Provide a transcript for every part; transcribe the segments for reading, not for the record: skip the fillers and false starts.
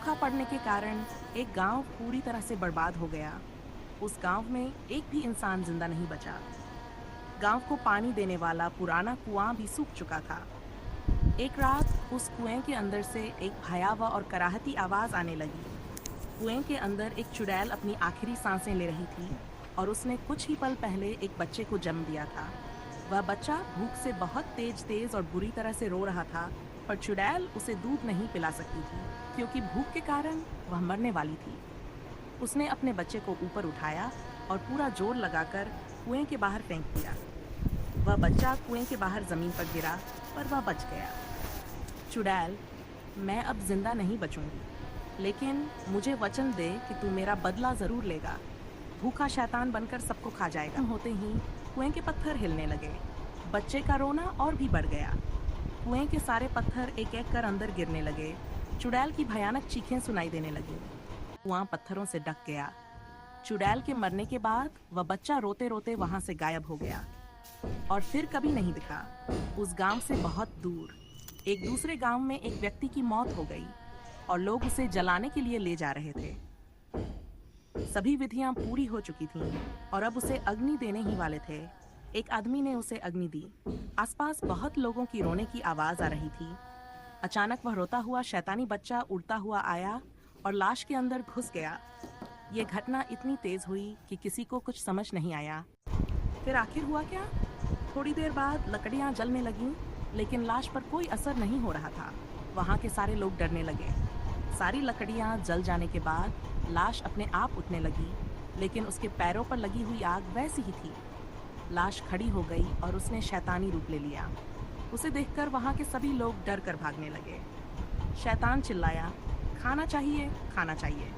सूखा पड़ने के कारण एक गांव पूरी तरह से बर्बाद हो गया। उस गांव में एक भी इंसान जिंदा नहीं बचा। गांव को पानी देने वाला पुराना कुआं भी सूख चुका था। एक रात उस कुएं के अंदर से एक भयावह और कराहती आवाज आने लगी। कुएं के अंदर एक चुड़ैल अपनी आखिरी सांसें ले रही थी और उसने कुछ ही पल पहले एक बच्चे को जन्म दिया था। वह बच्चा भूख से बहुत तेज और बुरी तरह से रो रहा था, पर चुड़ैल उसे दूध नहीं पिला सकती थी क्योंकि भूख के कारण वह मरने वाली थी। उसने अपने बच्चे को ऊपर उठाया और पूरा जोर लगाकर कुएं के बाहर फेंक दिया। वह बच्चा कुएं के बाहर जमीन पर गिरा, पर वह बच गया। चुड़ैल, मैं अब जिंदा नहीं बचूंगी, लेकिन मुझे वचन दे कि तू मेरा बदला जरूर लेगा। भूखा शैतान बनकर सबको खा जाएगा। होते ही कुएं के पत्थर हिलने लगे। बच्चे का रोना और भी बढ़ गया। कुएं के सारे पत्थर एक एक कर अंदर गिरने लगे। चुड़ैल की भयानक चीखें सुनाई देने लगी। कुआं पत्थरों से ढक गया। चुड़ैल के मरने के बाद वह बच्चा रोते रोते वहां से गायब हो गया और फिर कभी नहीं दिखा। उस गांव से बहुत दूर एक दूसरे गांव में एक व्यक्ति की मौत हो गई और लोग उसे जलाने के लिए ले जा रहे थे। सभी विधियां पूरी हो चुकी थीं और अब उसे अग्नि देने ही वाले थे। एक आदमी ने उसे अग्नि दी। आसपास बहुत लोगों की रोने की आवाज आ रही थी। अचानक वह रोता हुआ शैतानी बच्चा उड़ता हुआ आया और लाश के अंदर घुस गया। ये घटना इतनी तेज हुई कि किसी को कुछ समझ नहीं आया। फिर आखिर हुआ क्या? थोड़ी देर बाद लकड़ियां जलने लगीं, लेकिन लाश पर कोई असर नहीं हो रहा था। वहां के सारे लोग डरने लगे। सारी लकड़ियां जल जाने के बाद लाश अपने आप उठने लगी, लेकिन उसके पैरों पर लगी हुई आग वैसी ही थी। लाश खड़ी हो गई और उसने शैतानी रूप ले लिया। उसे देखकर वहां के सभी लोग डर कर भागने लगे। शैतान चिल्लाया, खाना चाहिए, खाना चाहिए।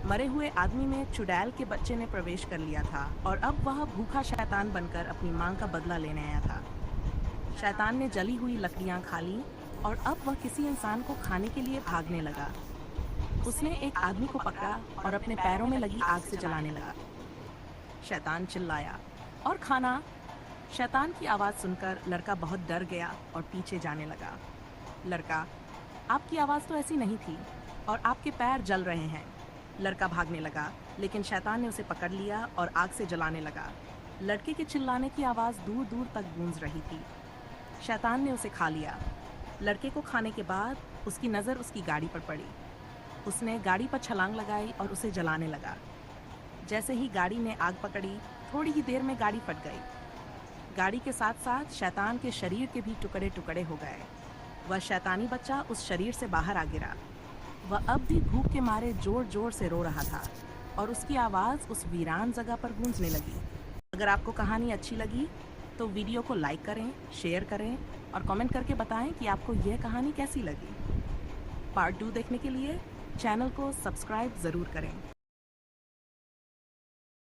मरे हुए आदमी में चुड़ैल के बच्चे ने प्रवेश कर लिया था और अब वह भूखा शैतान बनकर अपनी मां का बदला लेने आया था। शैतान ने जली हुई लकड़ियां खा ली और अब वह किसी इंसान को खाने के लिए भागने लगा। उसने एक आदमी को पकड़ा और अपने पैरों में लगी आग से जलाने लगा। शैतान चिल्लाया, और खाना। शैतान की आवाज सुनकर लड़का बहुत डर गया और पीछे जाने लगा। लड़का, आपकी आवाज तो ऐसी नहीं थी और आपके पैर जल रहे हैं। लड़का भागने लगा, लेकिन शैतान ने उसे पकड़ लिया और आग से जलाने लगा। लड़के के चिल्लाने की आवाज दूर दूर तक गूंज रही थी। शैतान ने उसे खा लिया। लड़के को खाने के बाद उसकी नज़र उसकी गाड़ी पर पड़ी। उसने गाड़ी पर छलांग लगाई और उसे जलाने लगा। जैसे ही गाड़ी ने आग पकड़ी, थोड़ी ही देर में गाड़ी फट गई। गाड़ी के साथ साथ शैतान के शरीर के भी टुकड़े टुकड़े हो गए। वह शैतानी बच्चा उस शरीर से बाहर आ गिरा। वह अब भी भूख के मारे जोर जोर से रो रहा था और उसकी आवाज़ उस वीरान जगह पर गूंजने लगी। अगर आपको कहानी अच्छी लगी तो वीडियो को लाइक करें, शेयर करें और कमेंट करके बताएं कि आपको यह कहानी कैसी लगी। पार्ट 2 देखने के लिए चैनल को सब्सक्राइब ज़रूर करें।